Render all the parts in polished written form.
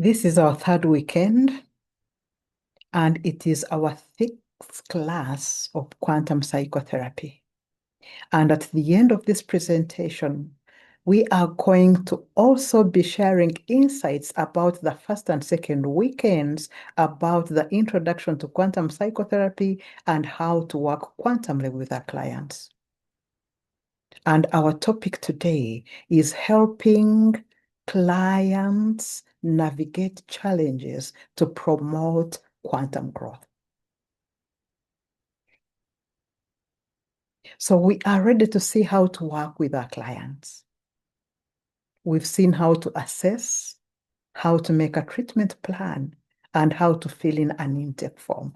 This is our third weekend, and it is our sixth class of quantum psychotherapy. And at the end of this presentation, we are going to also be sharing insights about the first and second weekends, about the introduction to quantum psychotherapy and how to work quantumly with our clients. And our topic today is helping clients navigate challenges to promote quantum growth. So we are ready to see how to work with our clients. We've seen how to assess, how to make a treatment plan, and how to fill in an intake form.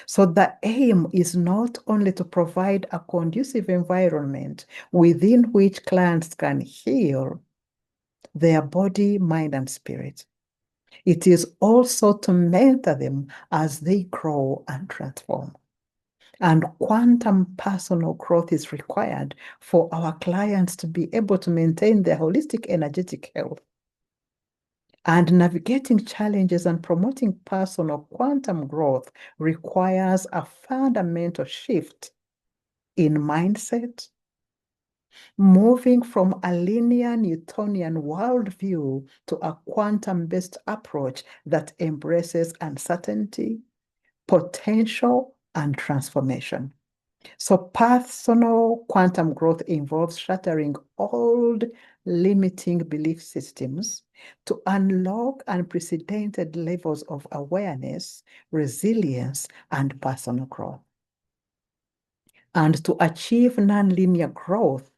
So the aim is not only to provide a conducive environment within which clients can heal their body, mind, and spirit. It is also to mentor them as they grow and transform. And quantum personal growth is required for our clients to be able to maintain their holistic energetic health. And navigating challenges and promoting personal quantum growth requires a fundamental shift in mindset, moving from a linear Newtonian worldview to a quantum-based approach that embraces uncertainty, potential, and transformation. So personal quantum growth involves shattering old limiting belief systems to unlock unprecedented levels of awareness, resilience, and personal growth. And to achieve nonlinear growth,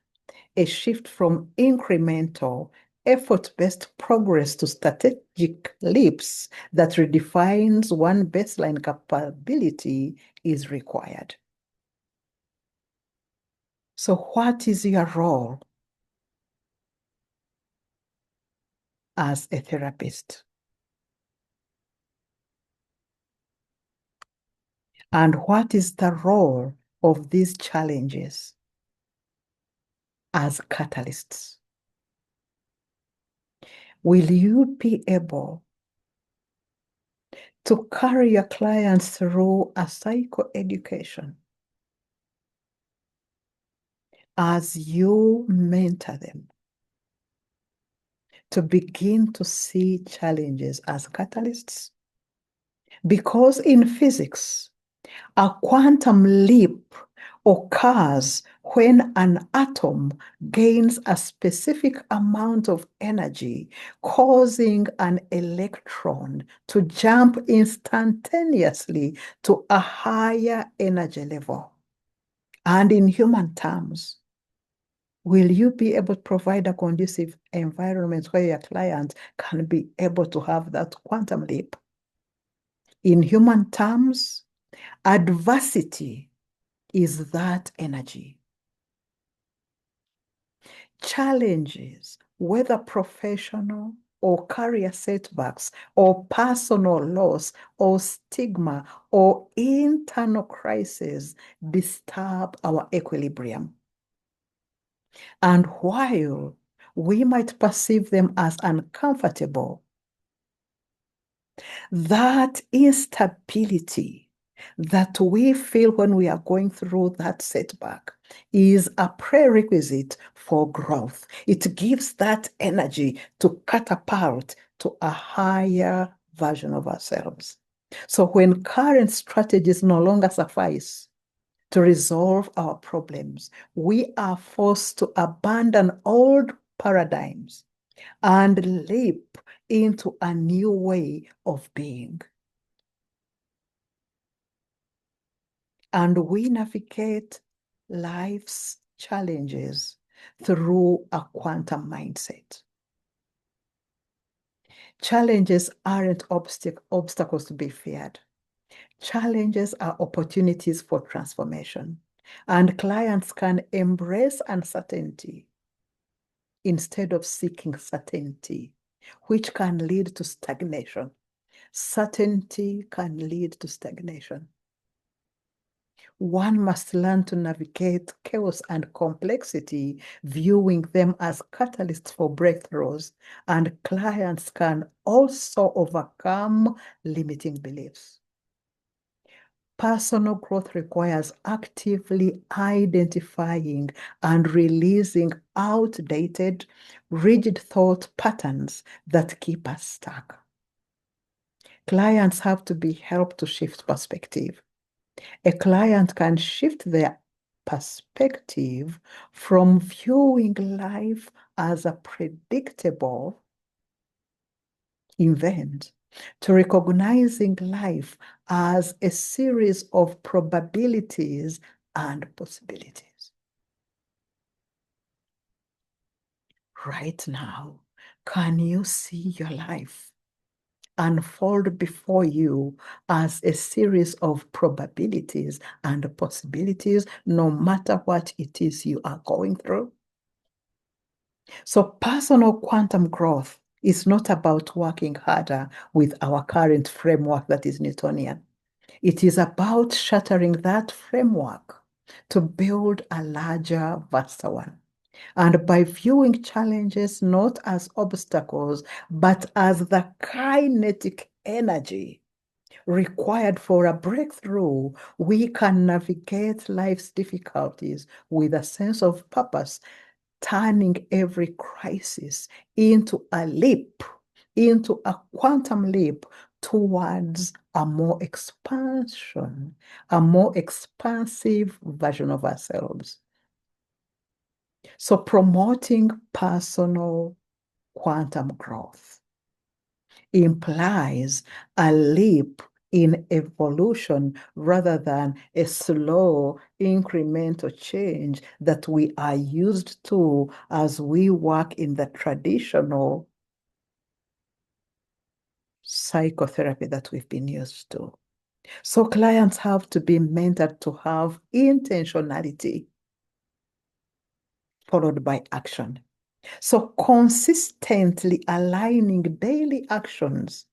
a shift from incremental, effort-based progress to strategic leaps that redefines one baseline capability is required. So what is your role as a therapist? And what is the role of these challenges as catalysts? Will you be able to carry your clients through a psychoeducation as you mentor them to begin to see challenges as catalysts? Because in physics, a quantum leap occurs when an atom gains a specific amount of energy, causing an electron to jump instantaneously to a higher energy level. And in human terms, will you be able to provide a conducive environment where your client can be able to have that quantum leap? In human terms, adversity is that energy. Challenges, whether professional or career setbacks or personal loss or stigma or internal crisis, disturb our equilibrium. And while we might perceive them as uncomfortable, that instability that we feel when we are going through that setback is a prerequisite for growth. It gives that energy to catapult to a higher version of ourselves. So when current strategies no longer suffice to resolve our problems, we are forced to abandon old paradigms and leap into a new way of being. And we navigate life's challenges through a quantum mindset. Challenges aren't obstacles to be feared. Challenges are opportunities for transformation. And clients can embrace uncertainty instead of seeking certainty, which can lead to stagnation. Certainty can lead to stagnation. One must learn to navigate chaos and complexity, viewing them as catalysts for breakthroughs, and clients can also overcome limiting beliefs. Personal growth requires actively identifying and releasing outdated, rigid thought patterns that keep us stuck. Clients have to be helped to shift perspective. A client can shift their perspective from viewing life as a predictable event to recognizing life as a series of probabilities and possibilities. Right now, can you see your life unfold before you as a series of probabilities and possibilities, no matter what it is you are going through? So, personal quantum growth is not about working harder with our current framework that is Newtonian. It is about shattering that framework to build a larger, vaster one. And by viewing challenges not as obstacles, but as the kinetic energy required for a breakthrough, we can navigate life's difficulties with a sense of purpose, turning every crisis into a leap, into a quantum leap towards a more expansive version of ourselves. So promoting personal quantum growth implies a leap in evolution rather than a slow incremental change that we are used to as we work in the traditional psychotherapy that we've been used to. So clients have to be mentored to have intentionality followed by action. So consistently aligning daily actions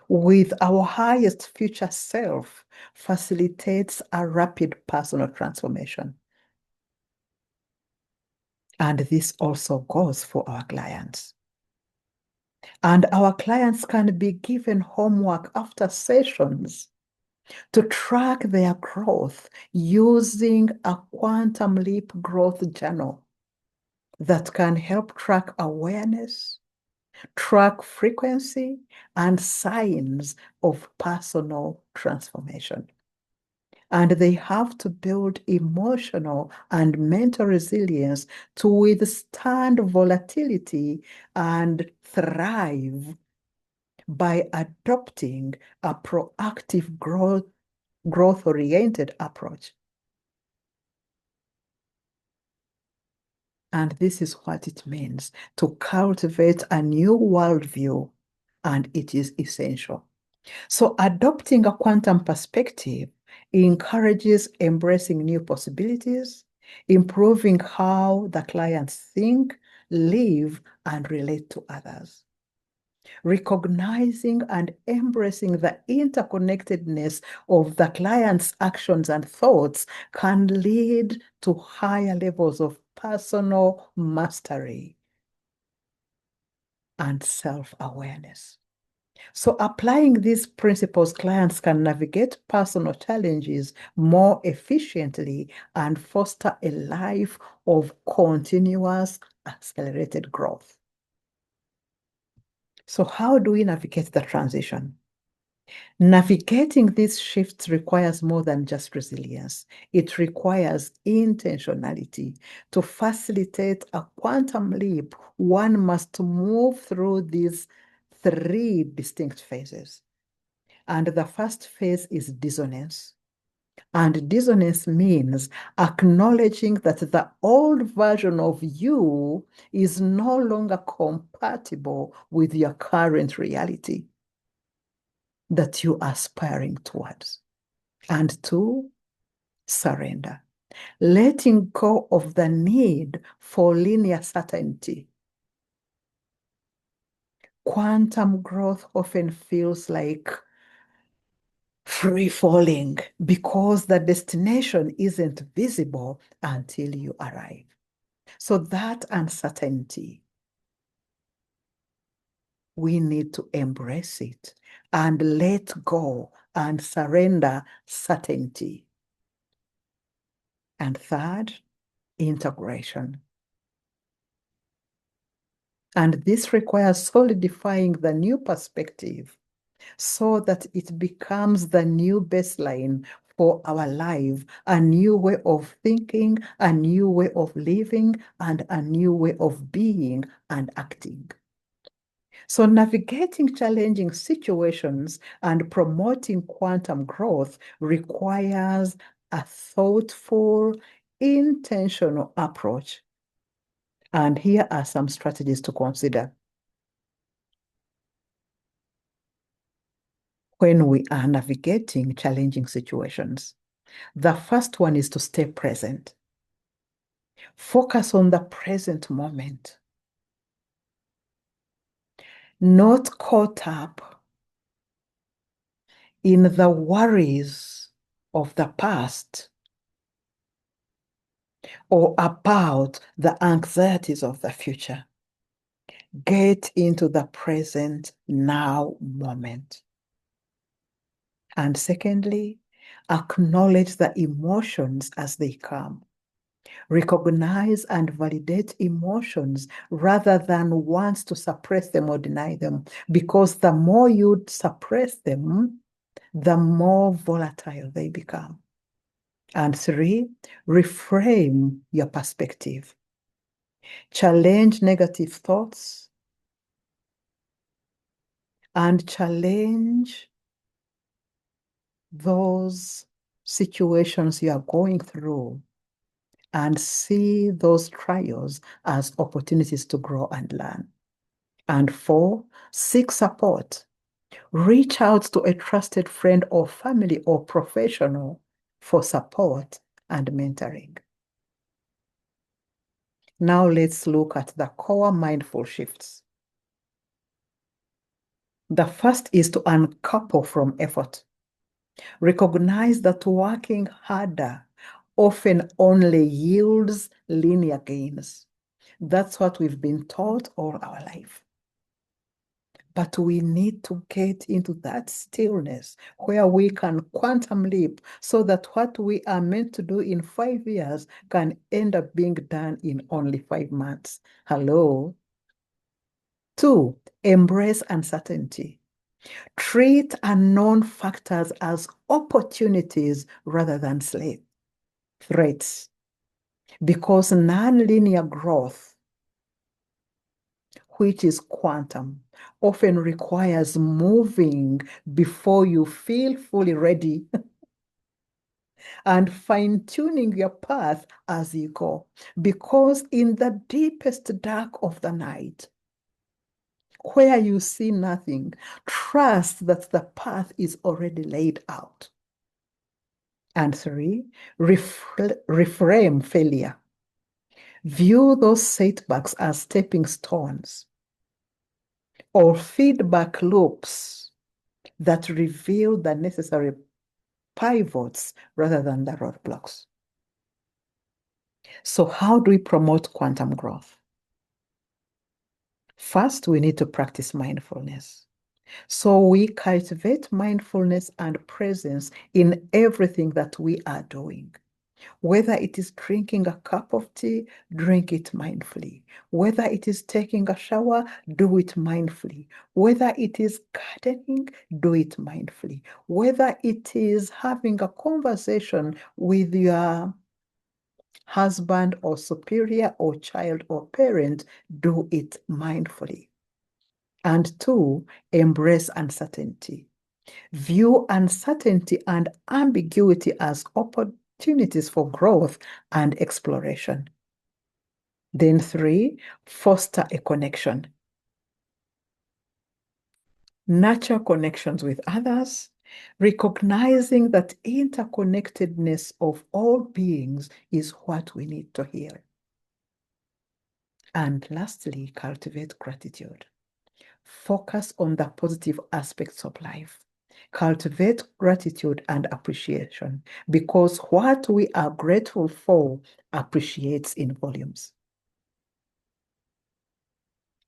with our highest future self facilitates a rapid personal transformation. And this also goes for our clients. And our clients can be given homework after sessions to track their growth using a quantum leap growth journal that can help track awareness, track frequency, and signs of personal transformation. And they have to build emotional and mental resilience to withstand volatility and thrive by adopting a proactive growth-oriented approach. And this is what it means to cultivate a new worldview, and it is essential. So adopting a quantum perspective encourages embracing new possibilities, improving how the clients think, live, and relate to others. Recognizing and embracing the interconnectedness of the client's actions and thoughts can lead to higher levels of personal mastery and self-awareness. So applying these principles, clients can navigate personal challenges more efficiently and foster a life of continuous accelerated growth. So how do we navigate the transition? Navigating these shifts requires more than just resilience. It requires intentionality. To facilitate a quantum leap, one must move through these three distinct phases. And the first phase is dissonance. And dissonance means acknowledging that the old version of you is no longer compatible with your current reality that you are aspiring towards. And two, surrender. Letting go of the need for linear certainty. Quantum growth often feels like free falling, because the destination isn't visible until you arrive. So that uncertainty, we need to embrace it and let go and surrender certainty. And third, integration. And this requires solidifying the new perspective so that it becomes the new baseline for our life, a new way of thinking, a new way of living, and a new way of being and acting. So navigating challenging situations and promoting quantum growth requires a thoughtful, intentional approach. And here are some strategies to consider when we are navigating challenging situations. The first one is to stay present. Focus on the present moment, not caught up in the worries of the past or about the anxieties of the future. Get into the present now moment. And secondly, acknowledge the emotions as they come. Recognize and validate emotions rather than want to suppress them or deny them, because the more you suppress them, the more volatile they become. And three, reframe your perspective. Challenge negative thoughts and challenge those situations you are going through and see those trials as opportunities to grow and learn. And four, seek support. Reach out to a trusted friend or family or professional for support and mentoring. Now let's look at the core mindful shifts. The first is to uncouple from effort. Recognize that working harder often only yields linear gains. That's what we've been taught all our life. But we need to get into that stillness where we can quantum leap so that what we are meant to do in 5 years can end up being done in only 5 months. Hello. Two, embrace uncertainty. Treat unknown factors as opportunities rather than threats, because nonlinear growth, which is quantum, often requires moving before you feel fully ready and fine-tuning your path as you go. Because in the deepest dark of the night, where you see nothing, trust that the path is already laid out. And three, reframe failure. View those setbacks as stepping stones or feedback loops that reveal the necessary pivots rather than the roadblocks. So how do we promote quantum growth? First, we need to practice mindfulness. So we cultivate mindfulness and presence in everything that we are doing. Whether it is drinking a cup of tea, drink it mindfully. Whether it is taking a shower, do it mindfully. Whether it is gardening, do it mindfully. Whether it is having a conversation with your husband or superior or child or parent, do it mindfully. And two, embrace uncertainty. View uncertainty and ambiguity as opportunities for growth and exploration. Then three, foster a connection. Nurture connections with others, recognizing that interconnectedness of all beings is what we need to heal. And lastly, cultivate gratitude. Focus on the positive aspects of life. Cultivate gratitude and appreciation because what we are grateful for appreciates in volumes.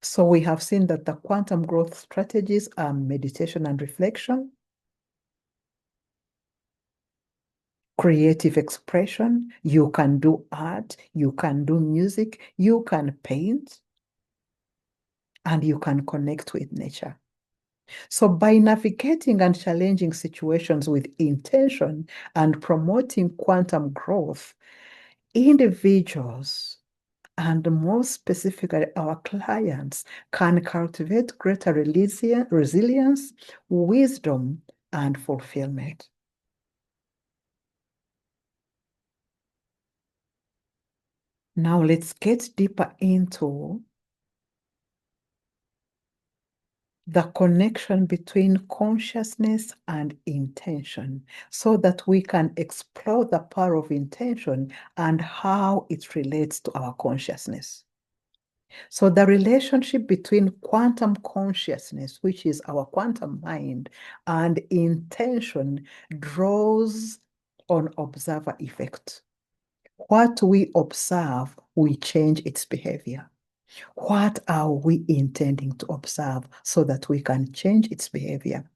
So we have seen that the quantum growth strategies are meditation and reflection, creative expression. You can do art, you can do music, you can paint, and you can connect with nature. So by navigating and challenging situations with intention and promoting quantum growth, individuals, and more specifically our clients, can cultivate greater resilience, wisdom, and fulfillment. Now let's get deeper into the connection between consciousness and intention so that we can explore the power of intention and how it relates to our consciousness. So the relationship between quantum consciousness, which is our quantum mind, and intention draws on observer effect. What we observe, we change its behavior. What are we intending to observe so that we can change its behavior?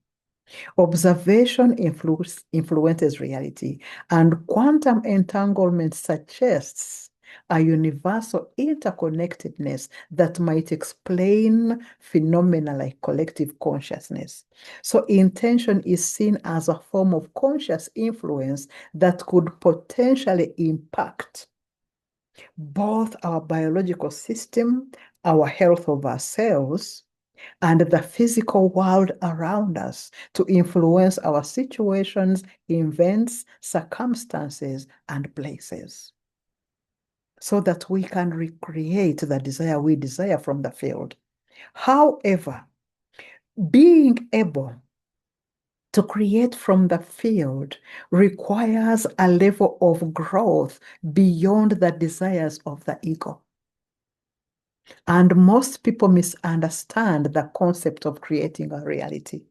Observation influences reality, and quantum entanglement suggests a universal interconnectedness that might explain phenomena like collective consciousness. So, intention is seen as a form of conscious influence that could potentially impact both our biological system, our health of ourselves, and the physical world around us to influence our situations, events, circumstances, and places so that we can recreate the desire we desire from the field. However, being able to create from the field requires a level of growth beyond the desires of the ego. And most people misunderstand the concept of creating a reality.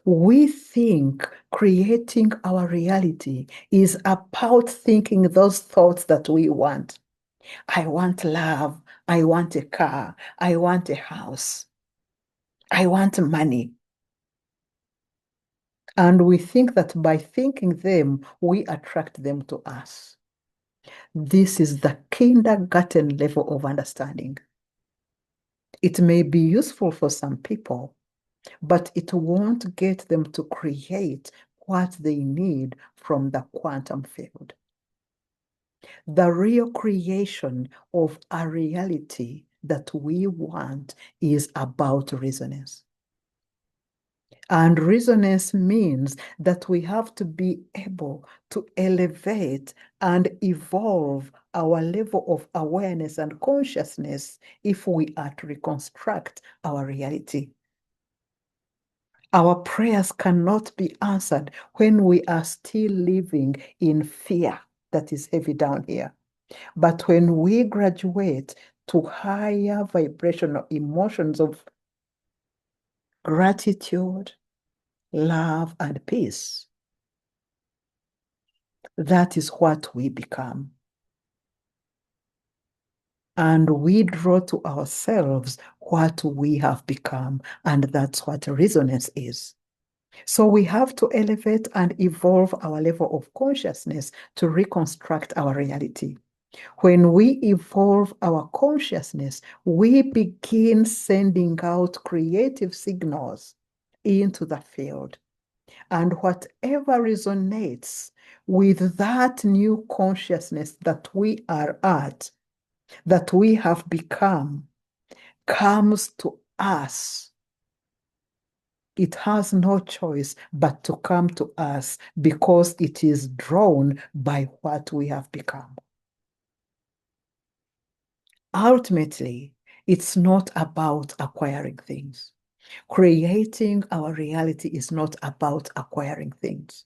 We think creating our reality is about thinking those thoughts that we want. I want love. I want a car. I want a house. I want money. And we think that by thinking them, we attract them to us. This is the kindergarten level of understanding. It may be useful for some people, but it won't get them to create what they need from the quantum field. The real creation of a reality that we want is about resonance. And resonance means that we have to be able to elevate and evolve our level of awareness and consciousness if we are to reconstruct our reality. Our prayers cannot be answered when we are still living in fear that is heavy down here. But when we graduate to higher vibrational emotions of gratitude, love, and peace, that is what we become. And we draw to ourselves what we have become, and that's what resonance is. So we have to elevate and evolve our level of consciousness to reconstruct our reality. When we evolve our consciousness, we begin sending out creative signals into the field. And whatever resonates with that new consciousness that we are at, that we have become, comes to us. It has no choice but to come to us because it is drawn by what we have become. Ultimately, it's not about acquiring things. Creating our reality is not about acquiring things.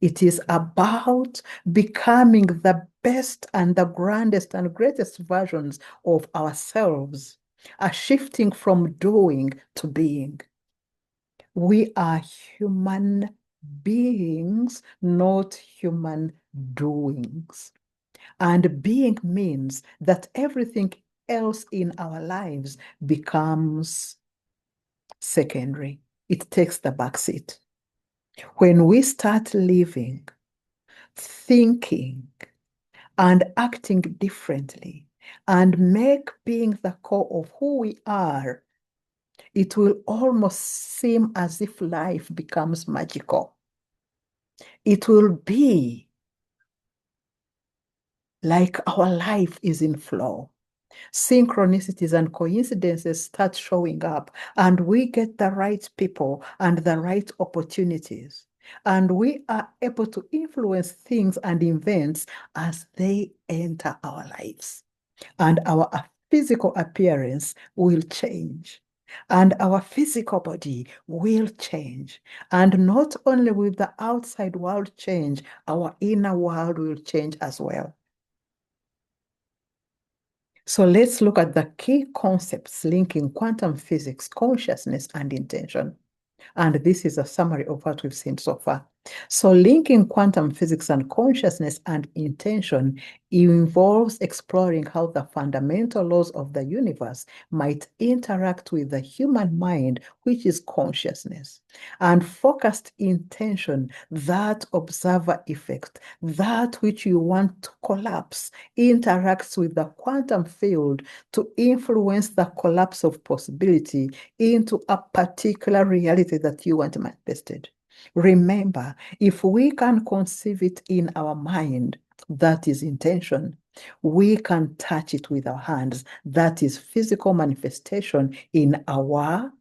It is about becoming the best and the grandest and greatest versions of ourselves, a shifting from doing to being. We are human beings, not human doings. And being means that everything else in our lives becomes secondary. It takes the back seat. When we start living, thinking, and acting differently, and make being the core of who we are, it will almost seem as if life becomes magical. It will be like our life is in flow. Synchronicities and coincidences start showing up, and we get the right people and the right opportunities. And we are able to influence things and events as they enter our lives. And our physical appearance will change. And our physical body will change. And not only will the outside world change, our inner world will change as well. So let's look at the key concepts linking quantum physics, consciousness, and intention. And this is a summary of what we've seen so far. So linking quantum physics and consciousness and intention involves exploring how the fundamental laws of the universe might interact with the human mind, which is consciousness, and focused intention, that observer effect, that which you want to collapse, interacts with the quantum field to influence the collapse of possibility into a particular reality that you want manifested. Remember, if we can conceive it in our mind, that is intention. We can touch it with our hands. That is physical manifestation in our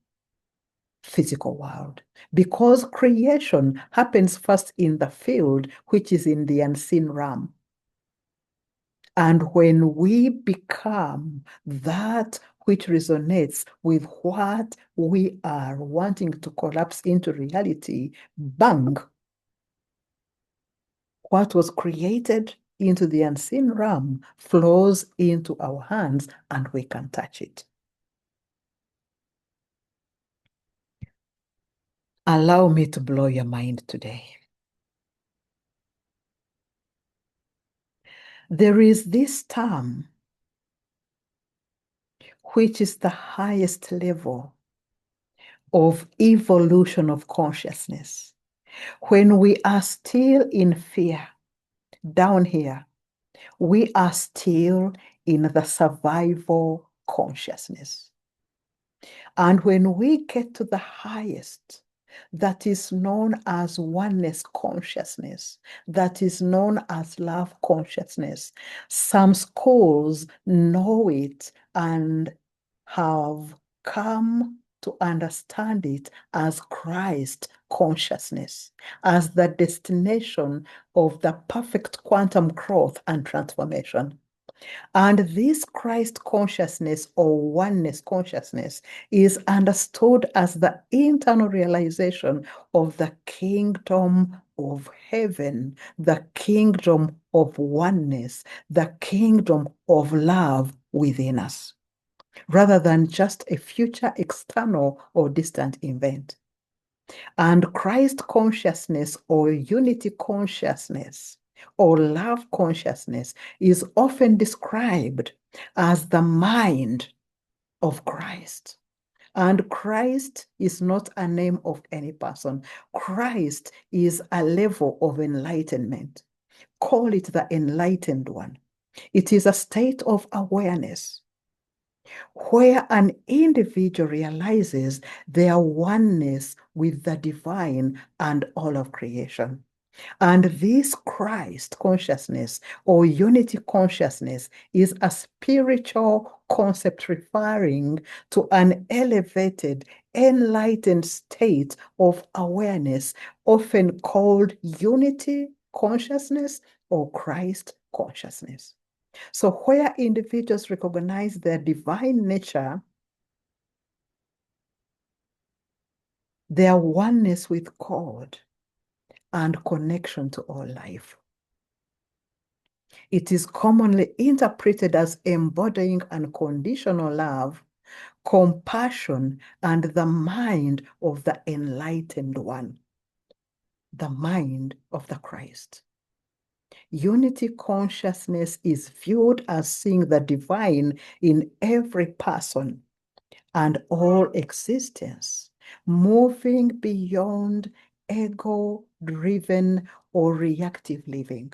physical world. Because creation happens first in the field, which is in the unseen realm. And when we become that which resonates with what we are wanting to collapse into reality, bang, what was created into the unseen realm flows into our hands and we can touch it. Allow me to blow your mind today. There is this term, which is the highest level of evolution of consciousness. When we are still in fear, down here, we are still in the survival consciousness. And when we get to the highest, that is known as oneness consciousness, that is known as love consciousness. Some schools know it and have come to understand it as Christ consciousness, as the destination of the perfect quantum growth and transformation. And this Christ consciousness or oneness consciousness is understood as the internal realization of the kingdom of heaven, the kingdom of oneness, the kingdom of love within us, rather than just a future external or distant event. And Christ consciousness or unity consciousness or love consciousness is often described as the mind of Christ. And Christ is not a name of any person. Christ is a level of enlightenment. Call it the enlightened one. It is a state of awareness where an individual realizes their oneness with the divine and all of creation. And this Christ consciousness or unity consciousness is a spiritual concept referring to an elevated, enlightened state of awareness, often called unity consciousness or Christ consciousness. So, where individuals recognize their divine nature, their oneness with God, and connection to all life. It is commonly interpreted as embodying unconditional love, compassion, and the mind of the enlightened one, the mind of the Christ. Unity consciousness is viewed as seeing the divine in every person and all existence, moving beyond ego-driven or reactive living.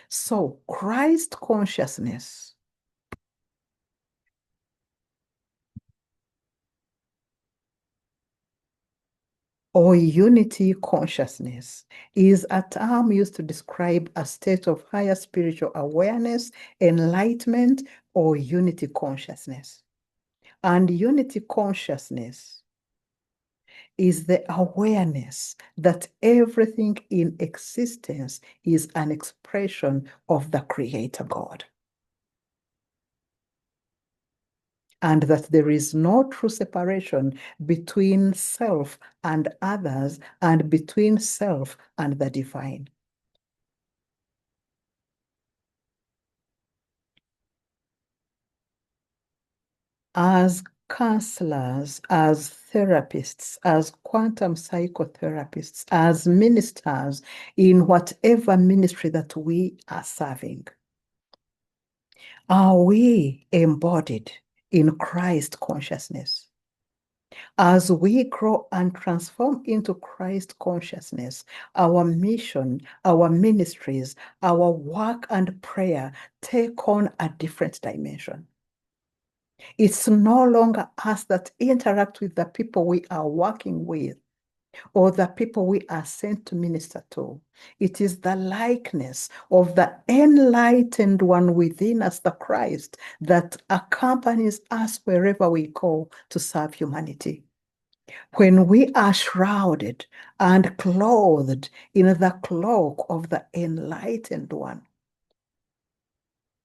So Christ consciousness or unity consciousness is a term used to describe a state of higher spiritual awareness, enlightenment, or unity consciousness. And unity consciousness is the awareness that everything in existence is an expression of the Creator God. And that there is no true separation between self and others and between self and the divine. As counselors, as therapists, as quantum psychotherapists, as ministers in whatever ministry that we are serving, are we embodied in Christ consciousness? As we grow and transform into Christ consciousness, our mission, our ministries, our work and prayer take on a different dimension. It's no longer us that interact with the people we are working with or the people we are sent to minister to. It is the likeness of the enlightened one within us, the Christ, that accompanies us wherever we go to serve humanity. When we are shrouded and clothed in the cloak of the enlightened one,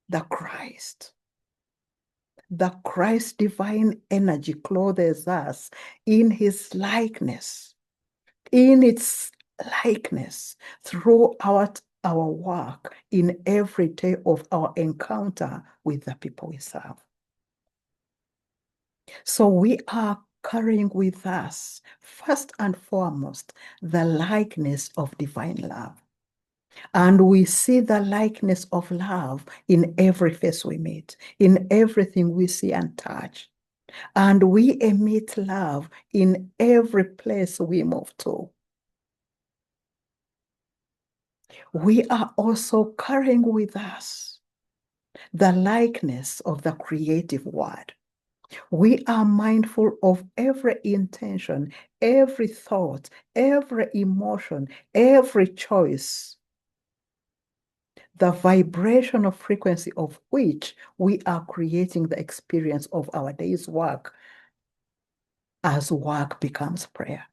the Christ divine energy clothes us in his likeness, in its likeness throughout our work in every day of our encounter with the people we serve. So we are carrying with us, first and foremost, the likeness of divine love. And we see the likeness of love in every face we meet, in everything we see and touch. And we emit love in every place we move to. We are also carrying with us the likeness of the creative word. We are mindful of every intention, every thought, every emotion, every choice, the vibration of frequency of which we are creating the experience of our day's work as work becomes prayer.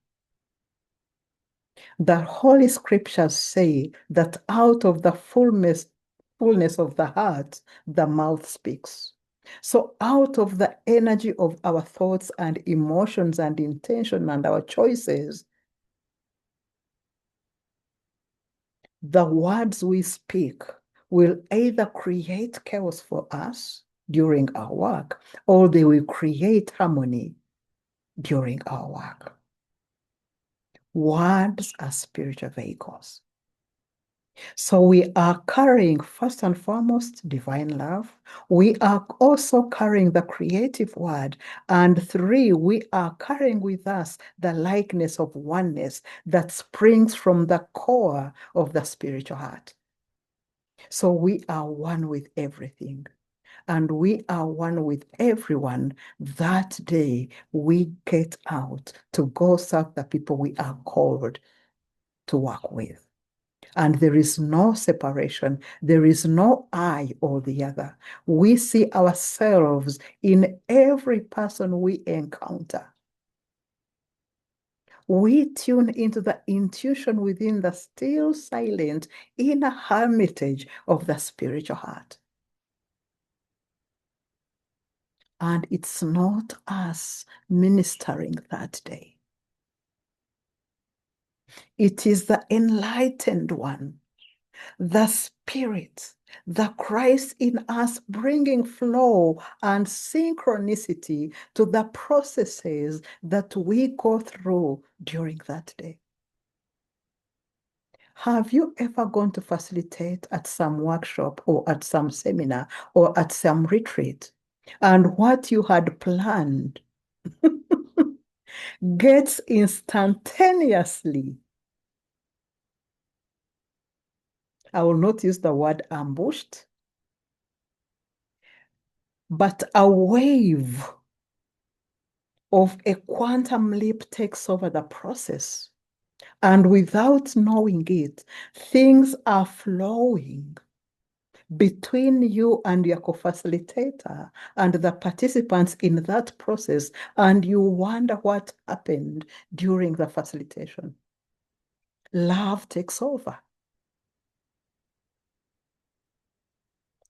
The Holy Scriptures say that out of the fullness of the heart, the mouth speaks. So out of the energy of our thoughts and emotions and intention and our choices, the words we speak will either create chaos for us during our work, or they will create harmony during our work. Words are spiritual vehicles. So we are carrying, first and foremost, divine love. We are also carrying the creative word. And three, we are carrying with us the likeness of oneness that springs from the core of the spiritual heart. So we are one with everything. And we are one with everyone. That day we get out to go serve the people we are called to work with. And there is no separation. There is no I or the other. We see ourselves in every person we encounter. We tune into the intuition within the still, silent inner hermitage of the spiritual heart. And it's not us ministering that day. It is the enlightened one, the spirit The Christ in us bringing flow and synchronicity to the processes that we go through during that day. Have you ever gone to facilitate at some workshop or at some seminar or at some retreat, and what you had planned gets instantaneously, I will not use the word ambushed, but a wave of a quantum leap takes over the process. And without knowing it, things are flowing between you and your co-facilitator and the participants in that process, and you wonder what happened during the facilitation. Love takes over.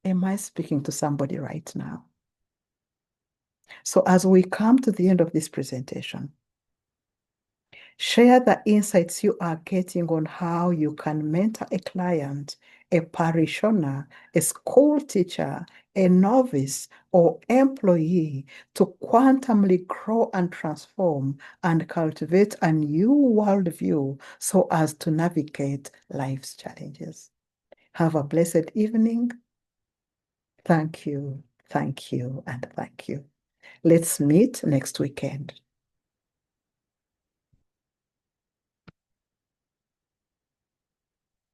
Am I speaking to somebody right now? So as we come to the end of this presentation, share the insights you are getting on how you can mentor a client, a parishioner, a school teacher, a novice, or employee to quantumly grow and transform and cultivate a new worldview so as to navigate life's challenges. Have a blessed evening. Thank you, and thank you. Let's meet next weekend.